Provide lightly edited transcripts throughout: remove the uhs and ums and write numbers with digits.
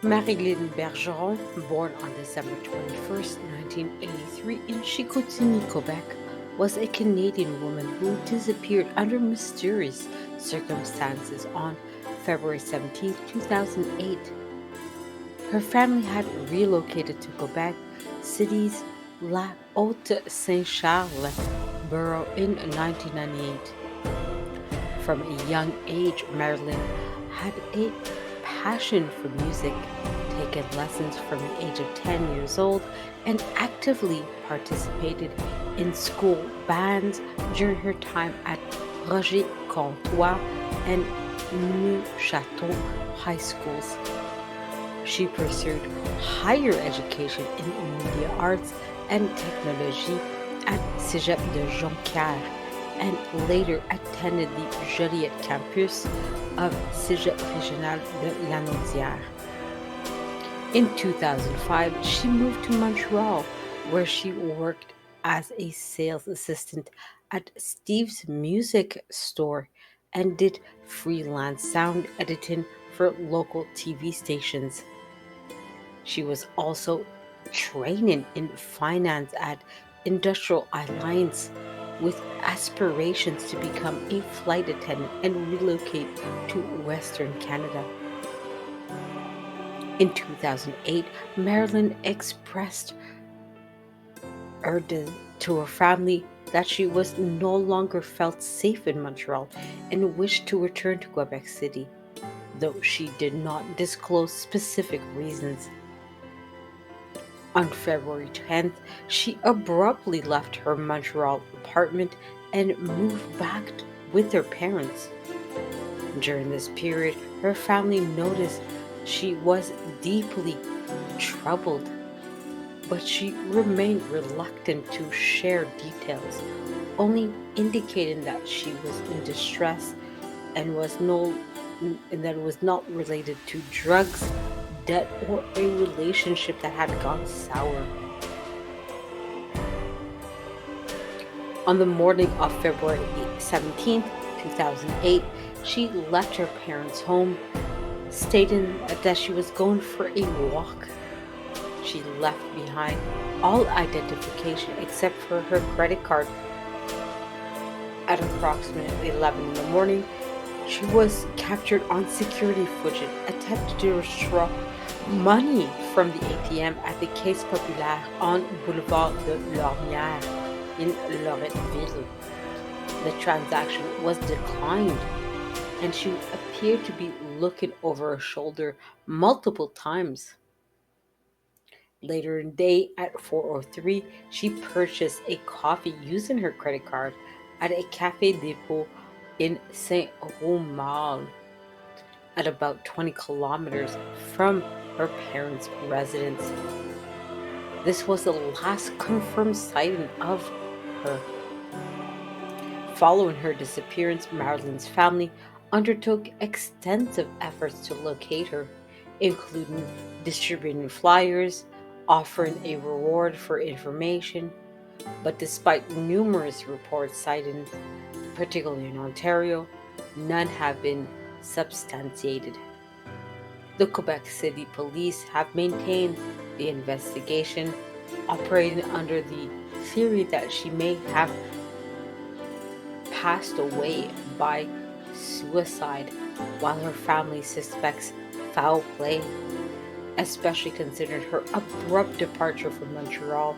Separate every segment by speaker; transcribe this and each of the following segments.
Speaker 1: Marilyn Bergeron, born on December 21st, 1983 in Chicoutimi, Quebec, was a Canadian woman who disappeared under mysterious circumstances on February 17, 2008. Her family had relocated to Quebec City's La Haute Saint Charles borough in 1998. From a young age, Marilyn had a passion for music, taken lessons from the age of 10 years old, and actively participated in school bands during her time at Roger Comtois and New Chateau high schools. She pursued higher education in media arts and technology at Cégep de Jonquière and later attended the Joliet campus of Cégep Régional de Lanaudière. In 2005, she moved to Montreal, where she worked as a sales assistant at Steve's Music Store and did freelance sound editing for local TV stations. She was also training in finance at Industrial Alliance with aspirations to become a flight attendant and relocate to Western Canada. In 2008, Marilyn expressed her to her family that she was no longer felt safe in Montreal and wished to return to Quebec City, though she did not disclose specific reasons. On February 10th, she abruptly left her Montreal apartment and moved back with her parents. During this period, her family noticed she was deeply troubled, but she remained reluctant to share details, only indicating that she was in distress and that it was not related to drugs, debt, or a relationship that had gone sour. On the morning of February 17th, 2008, she left her parents' home, stating that she was going for a walk. She left behind all identification except for her credit card. At approximately 11 in the morning, she was captured on security footage, attempted to withdraw money from the ATM at the Caisse Populaire on Boulevard de Lormière in Loretteville. The transaction was declined, and she appeared to be looking over her shoulder multiple times. Later in the day at 4:03, she purchased a coffee using her credit card at a Café Depot in Saint Romuald, at about 20 kilometers from her parents' residence. This was the last confirmed sighting of her. Following her disappearance, Marilyn's family undertook extensive efforts to locate her, including distributing flyers, offering a reward for information. But despite numerous reports cited, particularly in Ontario, none have been substantiated. The Quebec City Police have maintained the investigation, operating under the theory that she may have passed away by suicide, while her family suspects foul play, especially considering her abrupt departure from Montreal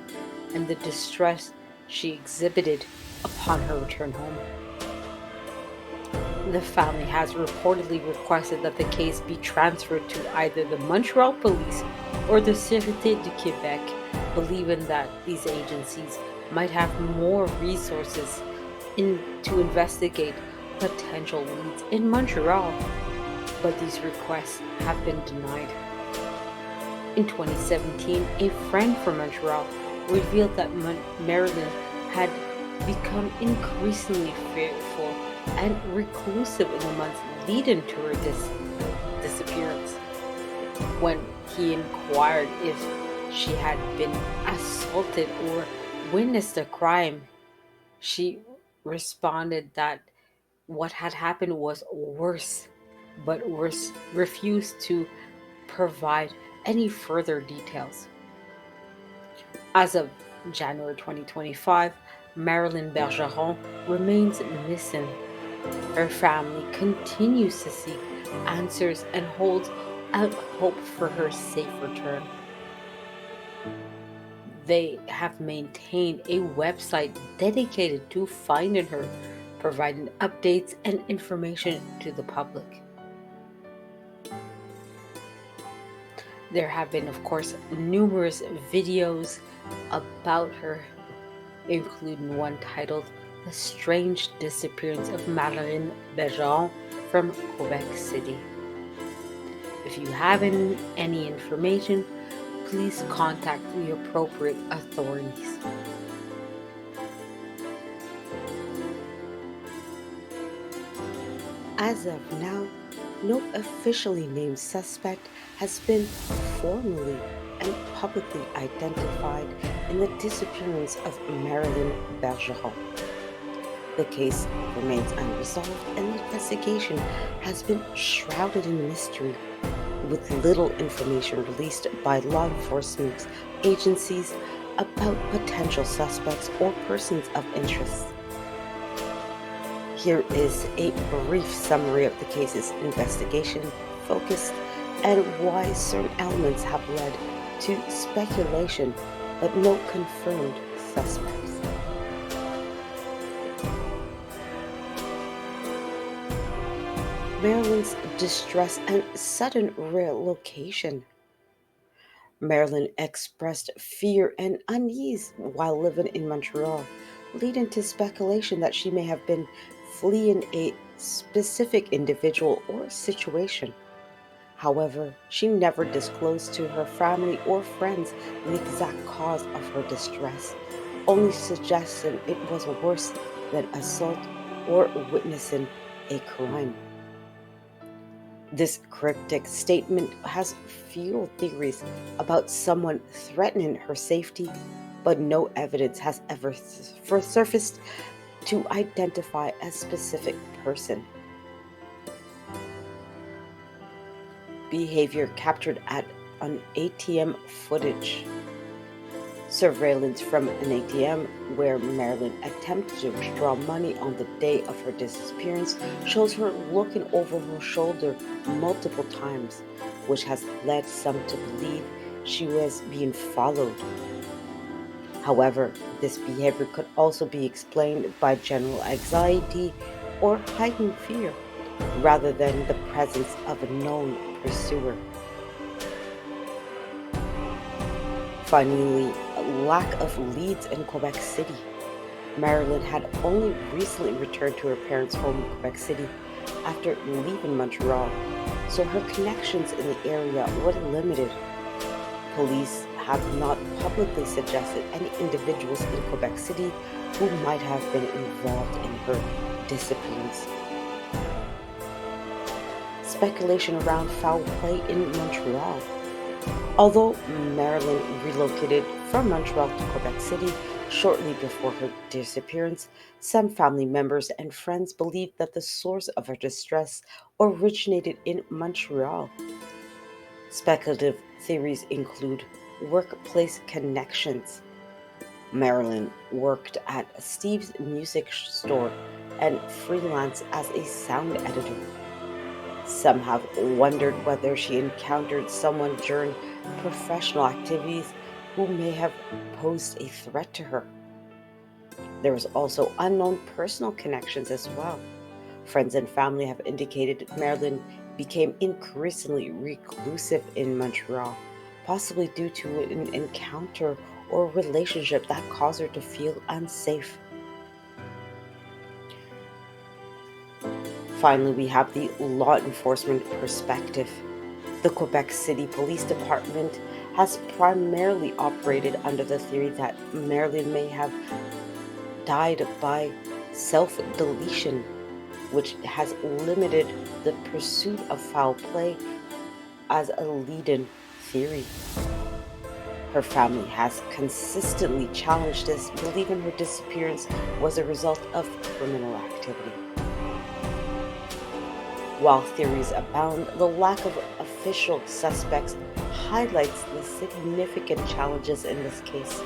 Speaker 1: and the distress she exhibited upon her return home. The family has reportedly requested that the case be transferred to either the Montreal Police or the Sûreté du Québec, believing that these agencies might have more resources to investigate potential leads in Montreal, but these requests have been denied. In 2017, a friend from Montreal revealed that Marilyn had become increasingly fearful and reclusive in the months leading to her disappearance. When he inquired if she had been assaulted or witnessed a crime, she responded that what had happened was worse, but refused to provide any further details. As of January 2025, Marilyn Bergeron remains missing. Her family continues to seek answers and holds out hope for her safe return. They have maintained a website dedicated to finding her, providing updates and information to the public. There have been, of course, numerous videos about her, including one titled The Strange Disappearance of Marilyn Bergeron from Quebec City. If you have any information, please contact the appropriate authorities. As of now, no officially named suspect has been formally and publicly identified in the disappearance of Marilyn Bergeron. The case remains unresolved and the investigation has been shrouded in mystery, with little information released by law enforcement agencies about potential suspects or persons of interest. Here is a brief summary of the case's investigation focus and why certain elements have led to speculation but no confirmed suspects. Marilyn's distress and sudden relocation. Marilyn expressed fear and unease while living in Montreal, leading to speculation that she may have been fleeing a specific individual or situation. However, she never disclosed to her family or friends the exact cause of her distress, only suggesting it was worse than assault or witnessing a crime. This cryptic statement has fueled theories about someone threatening her safety, but no evidence has ever surfaced to identify a specific person. Behavior captured at an ATM footage. Surveillance from an ATM where Marilyn attempted to withdraw money on the day of her disappearance shows her looking over her shoulder multiple times, which has led some to believe she was being followed. However, this behavior could also be explained by general anxiety or heightened fear, rather than the presence of a known pursuer. Finally, a lack of leads in Quebec City. Marilyn had only recently returned to her parents' home in Quebec City after leaving Montreal, so her connections in the area were limited. Police have not publicly suggested any individuals in Quebec City who might have been involved in her disappearance. Speculation around foul play in Montreal. Although Marilyn relocated from Montreal to Quebec City shortly before her disappearance, some family members and friends believe that the source of her distress originated in Montreal. Speculative theories include workplace connections. Marilyn worked at Steve's music store and freelanced as a sound editor. Some have wondered whether she encountered someone during professional activities who may have posed a threat to her. There is also unknown personal connections as well. Friends and family have indicated Marilyn became increasingly reclusive in Montreal, possibly due to an encounter or relationship that caused her to feel unsafe. Finally, we have the law enforcement perspective. The Quebec City Police Department has primarily operated under the theory that Marilyn may have died by self-deletion, which has limited the pursuit of foul play as a lead-in theory. Her family has consistently challenged this, believing her disappearance was a result of criminal activity. While theories abound, the lack of official suspects highlights the significant challenges in this case,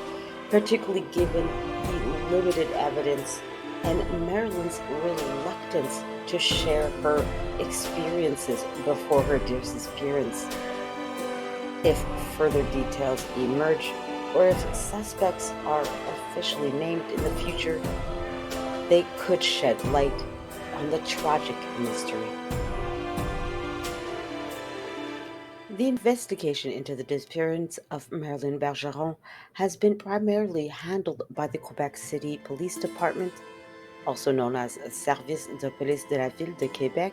Speaker 1: particularly given the limited evidence and Marilyn's reluctance to share her experiences before her disappearance. If further details emerge, or if suspects are officially named in the future, they could shed light on the tragic mystery. The investigation into the disappearance of Marilyn Bergeron has been primarily handled by the Quebec City Police Department, also known as Service de Police de la Ville de Québec,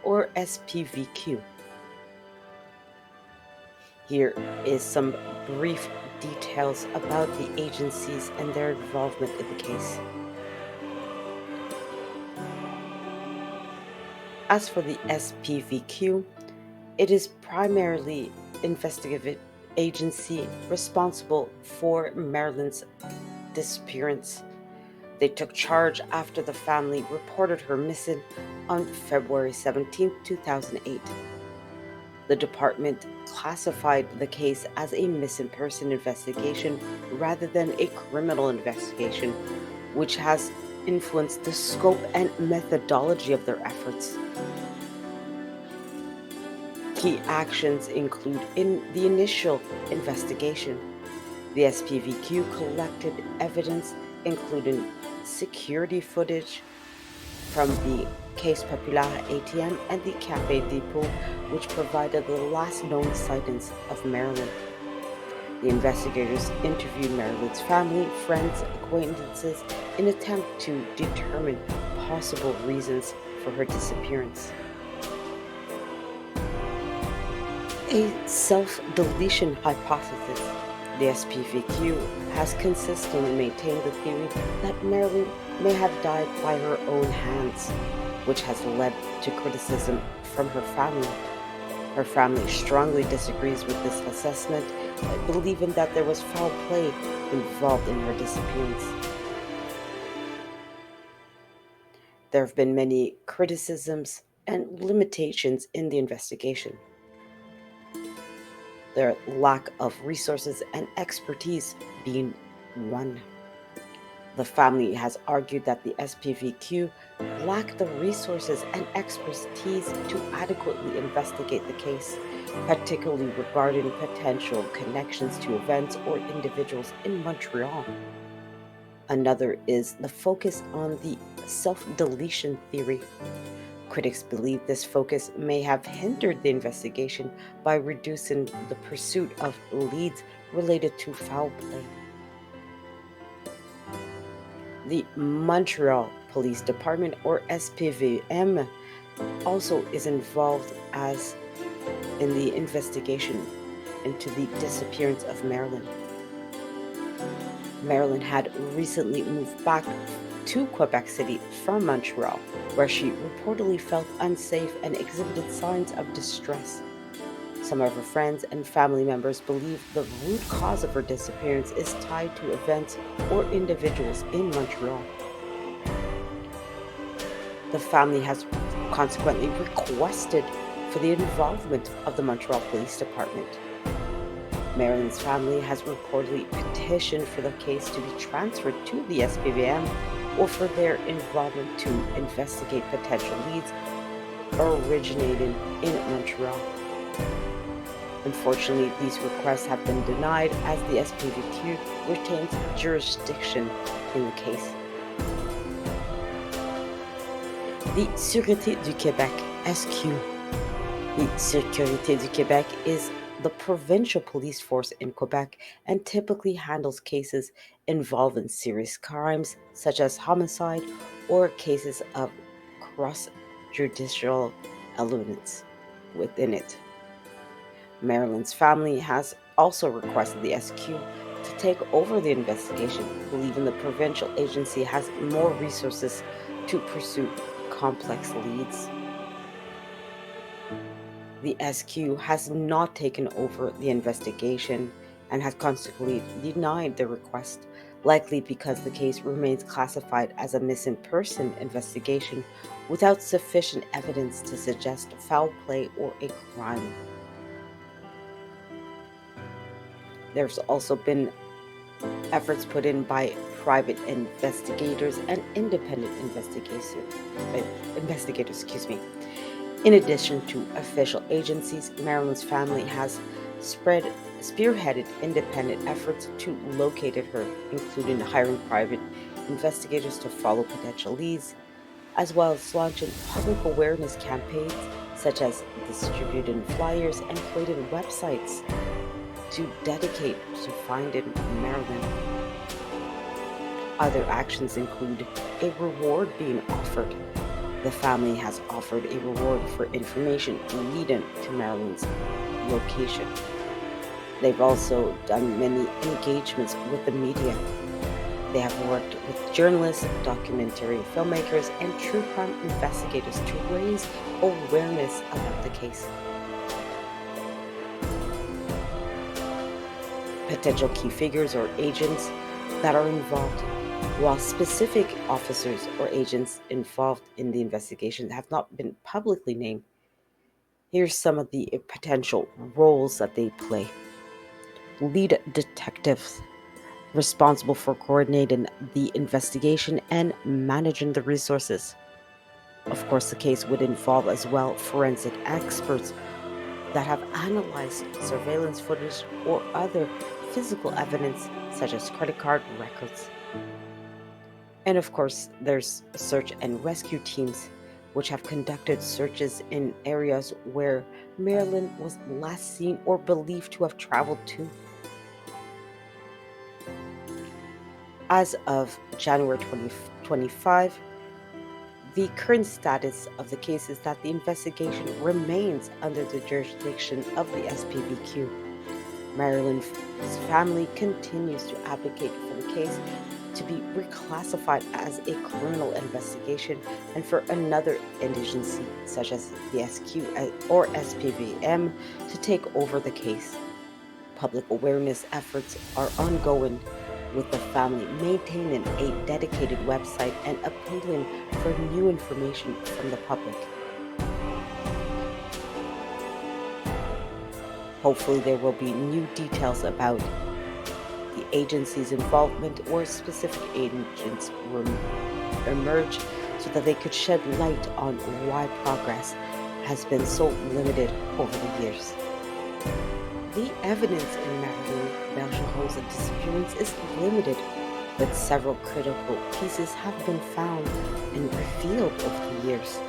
Speaker 1: or SPVQ. Here is some brief details about the agencies and their involvement in the case. As for the SPVQ, it is primarily investigative agency responsible for Marilyn's disappearance. They took charge after the family reported her missing on February 17, 2008. The department classified the case as a missing person investigation rather than a criminal investigation, which has influenced the scope and methodology of their efforts. Key actions include in the initial investigation, the SPVQ collected evidence including security footage from the Caisse Populaire ATM and the Café Depot, which provided the last known sightings of Marilyn. The investigators interviewed Marilyn's family, friends, acquaintances in an attempt to determine possible reasons for her disappearance. A self-deletion hypothesis. The SPVQ has consistently maintained the theory that Marilyn may have died by her own hands, which has led to criticism from her family. Her family strongly disagrees with this assessment, believing that there was foul play involved in her disappearance. There have been many criticisms and limitations in the investigation. Their lack of resources and expertise being one. The family has argued that the SPVQ lacked the resources and expertise to adequately investigate the case, particularly regarding potential connections to events or individuals in Montreal. Another is the focus on the self-deletion theory. Critics believe this focus may have hindered the investigation by reducing the pursuit of leads related to foul play. The Montreal Police Department, or SPVM, also is involved as in the investigation into the disappearance of Marilyn. Marilyn had recently moved back to Quebec City from Montreal, where she reportedly felt unsafe and exhibited signs of distress. Some of her friends and family members believe the root cause of her disappearance is tied to events or individuals in Montreal. The family has consequently requested for the involvement of the Montreal Police Department. Marilyn's family has reportedly petitioned for the case to be transferred to the SPVM or for their involvement to investigate potential leads originating in Montreal. Unfortunately, these requests have been denied as the SPVQ retains jurisdiction in the case. The Sûreté du Québec, SQ. The Sécurité du Québec is the provincial police force in Quebec and typically handles cases involving serious crimes such as homicide or cases of cross-judicial elements within it. Marilyn's family has also requested the SQ to take over the investigation, believing the provincial agency has more resources to pursue complex leads. The SQ has not taken over the investigation and has consequently denied the request, likely because the case remains classified as a missing person investigation without sufficient evidence to suggest foul play or a crime. There's also been efforts put in by private investigators and independent investigators, excuse me. In addition to official agencies, Marilyn's family has spread spearheaded independent efforts to locate her, including hiring private investigators to follow potential leads, as well as launching public awareness campaigns such as distributing flyers and creating websites to dedicate to finding Marilyn. Other actions include a reward being offered. The family has offered a reward for information leading to Marilyn's location. They've also done many engagements with the media. They have worked with journalists, documentary filmmakers, and true crime investigators to raise awareness about the case. Potential key figures or agents that are involved. While specific officers or agents involved in the investigation have not been publicly named, here's some of the potential roles that they play. Lead detectives, responsible for coordinating the investigation and managing the resources. Of course, the case would involve as well forensic experts that have analyzed surveillance footage or other physical evidence, such as credit card records. And of course, there's search and rescue teams, which have conducted searches in areas where Marilyn was last seen or believed to have traveled to. As of January 2025, the current status of the case is that the investigation remains under the jurisdiction of the SPVQ. Marilyn's family continues to advocate for the case to be reclassified as a criminal investigation and for another agency, such as the SQ or SPVM, to take over the case. Public awareness efforts are ongoing, with the family maintaining a dedicated website and appealing for new information from the public. Hopefully, there will be new details about the agency's involvement or specific agents will emerge so that they could shed light on why progress has been so limited over the years. The evidence in Marilyn Bergeron's disappearance is limited, but several critical pieces have been found and revealed over the years.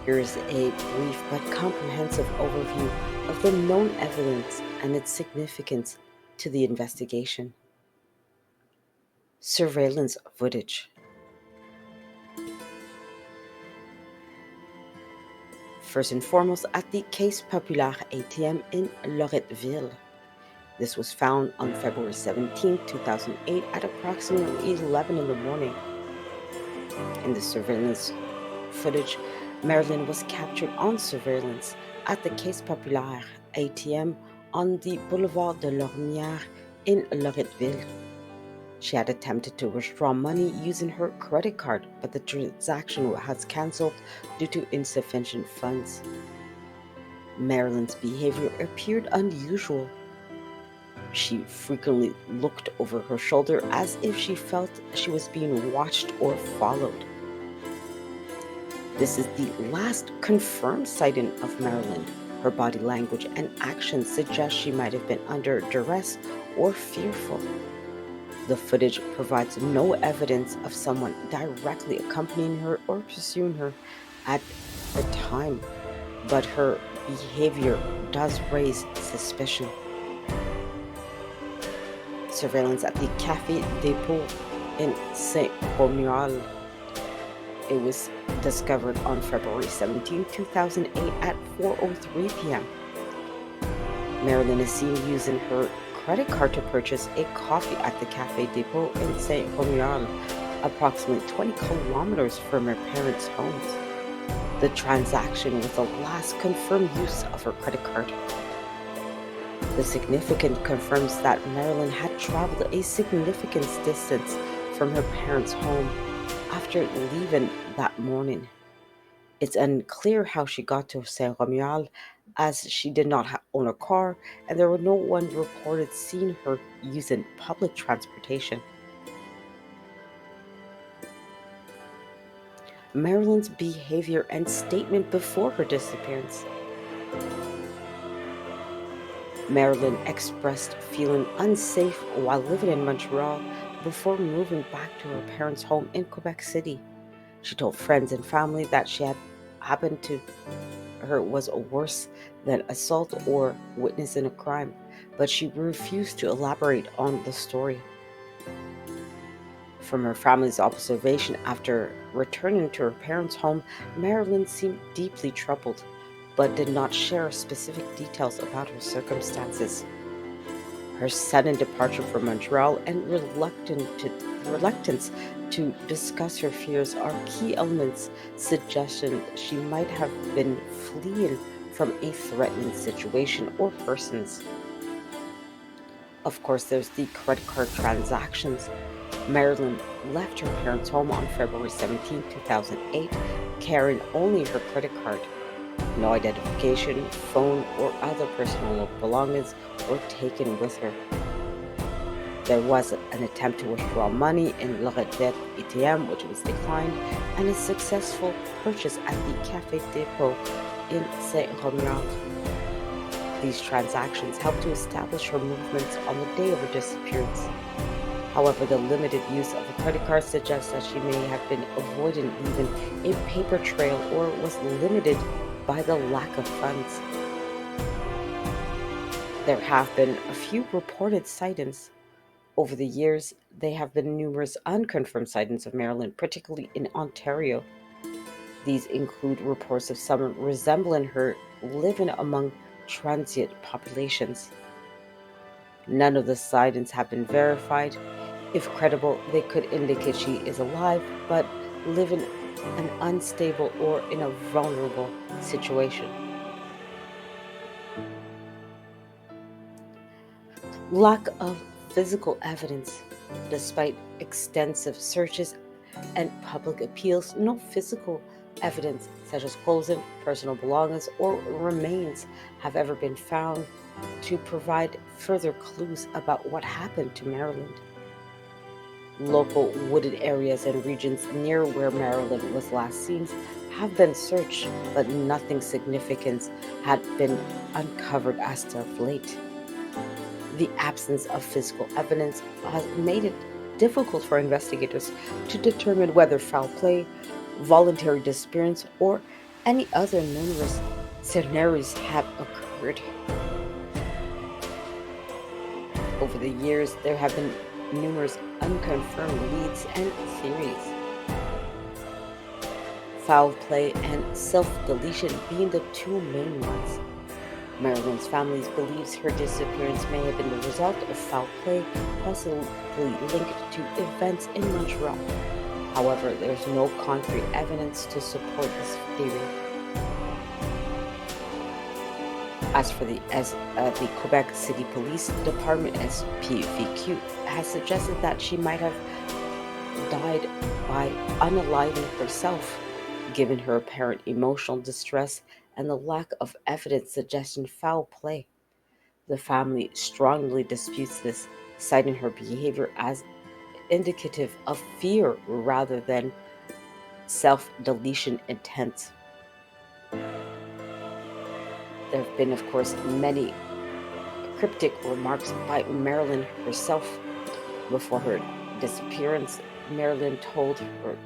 Speaker 1: Here is a brief but comprehensive overview of the known evidence and its significance to the investigation. Surveillance footage. First and foremost, at the Caisse Populaire ATM in Loretteville. This was found on February 17, 2008 at approximately 11 in the morning. In the surveillance footage, Marilyn was captured on surveillance at the Caisse Populaire ATM on the Boulevard de Lormière in Loretteville. She had attempted to withdraw money using her credit card, but the transaction was cancelled due to insufficient funds. Marilyn's behavior appeared unusual. She frequently looked over her shoulder as if she felt she was being watched or followed. This is the last confirmed sighting of Marilyn. Her body language and actions suggest she might have been under duress or fearful. The footage provides no evidence of someone directly accompanying her or pursuing her at the time, but her behavior does raise suspicion. Surveillance at the Café Dépôt in Saint-Romuald. It was discovered on February 17, 2008 at 4:03 p.m. Marilyn is seen using her credit card to purchase a coffee at the Café Dépôt in Saint-Romuald, approximately 20 kilometers from her parents' homes. The transaction was the last confirmed use of her credit card. The significance confirms that Marilyn had traveled a significant distance from her parents' home after leaving that morning. It's unclear how she got to Saint Romuald, as she did not own a car, and there were no one reported seeing her using public transportation. Marilyn's behavior and statement before her disappearance. Marilyn expressed feeling unsafe while living in Montreal before moving back to her parents' home in Quebec City. She told friends and family that she had happened to her was worse than assault or witnessing a crime, but she refused to elaborate on the story. From her family's observation after returning to her parents' home, Marilyn seemed deeply troubled, but did not share specific details about her circumstances. Her sudden departure from Montreal and reluctance to discuss her fears are key elements suggesting she might have been fleeing from a threatening situation or persons. Of course, there's the credit card transactions. Marilyn left her parents' home on February 17, 2008, carrying only her credit card. No identification, phone, or other personal belongings were taken with her. There was an attempt to withdraw money in Loretteville ATM, which was declined, and a successful purchase at the Café Depot in Saint Romuald. These transactions helped to establish her movements on the day of her disappearance. However, the limited use of a credit card suggests that she may have been avoiding leaving a paper trail or was limited by the lack of funds. There have been a few reported sightings. Over the years, there have been numerous unconfirmed sightings of Marilyn, particularly in Ontario. These include reports of someone resembling her living among transient populations. None of the sightings have been verified. If credible, they could indicate she is alive, but living an unstable or in a vulnerable situation. Lack of physical evidence. Despite extensive searches and public appeals, no physical evidence, such as clothing, personal belongings, or remains, have ever been found to provide further clues about what happened to Maryland. Local wooded areas and regions near where Marilyn was last seen have been searched, but nothing significant had been uncovered as of late. The absence of physical evidence has made it difficult for investigators to determine whether foul play, voluntary disappearance, or any other numerous scenarios have occurred. Over the years, there have been numerous unconfirmed leads and theories. Foul play and self-deletion being the two main ones. Marilyn's family believes her disappearance may have been the result of foul play, possibly linked to events in Montreal. However, there's no concrete evidence to support this theory. As for the Quebec City Police Department, SPVQ, has suggested that she might have died by unaliving herself, given her apparent emotional distress and the lack of evidence suggesting foul play. The family strongly disputes this, citing her behavior as indicative of fear rather than self-deletion intent. There have been, of course, many cryptic remarks by Marilyn herself. Before her disappearance, Marilyn told her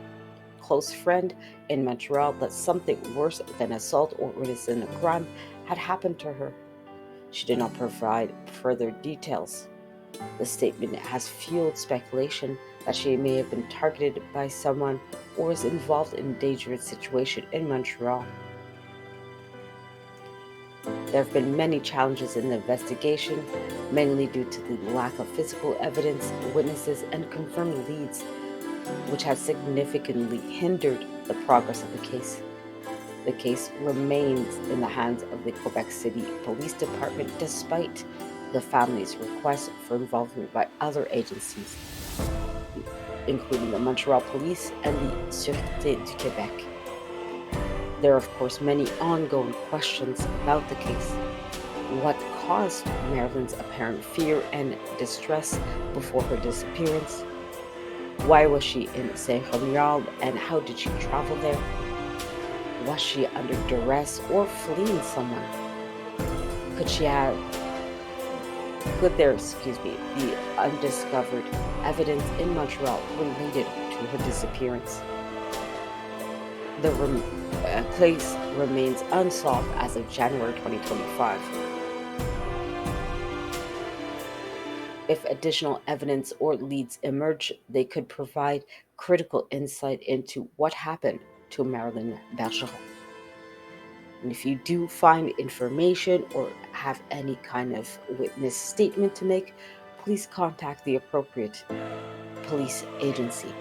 Speaker 1: close friend in Montreal that something worse than assault or witnessing a crime had happened to her. She did not provide further details. The statement has fueled speculation that she may have been targeted by someone or is involved in a dangerous situation in Montreal. There have been many challenges in the investigation, mainly due to the lack of physical evidence, witnesses, and confirmed leads, which has significantly hindered the progress of the case. The case remains in the hands of the Quebec City Police Department despite the family's request for involvement by other agencies, including the Montreal Police and the Sûreté du Québec. There are, of course, many ongoing questions about the case. What caused Marilyn's apparent fear and distress before her disappearance? Why was she in Saint Romuald and how did she travel there? Was she under duress or fleeing someone? Could she have could there, be undiscovered evidence in Montreal related to her disappearance? The case remains unsolved as of January 2025. If additional evidence or leads emerge, they could provide critical insight into what happened to Marilyn Bergeron. And if you do find information or have any kind of witness statement to make, please contact the appropriate police agency.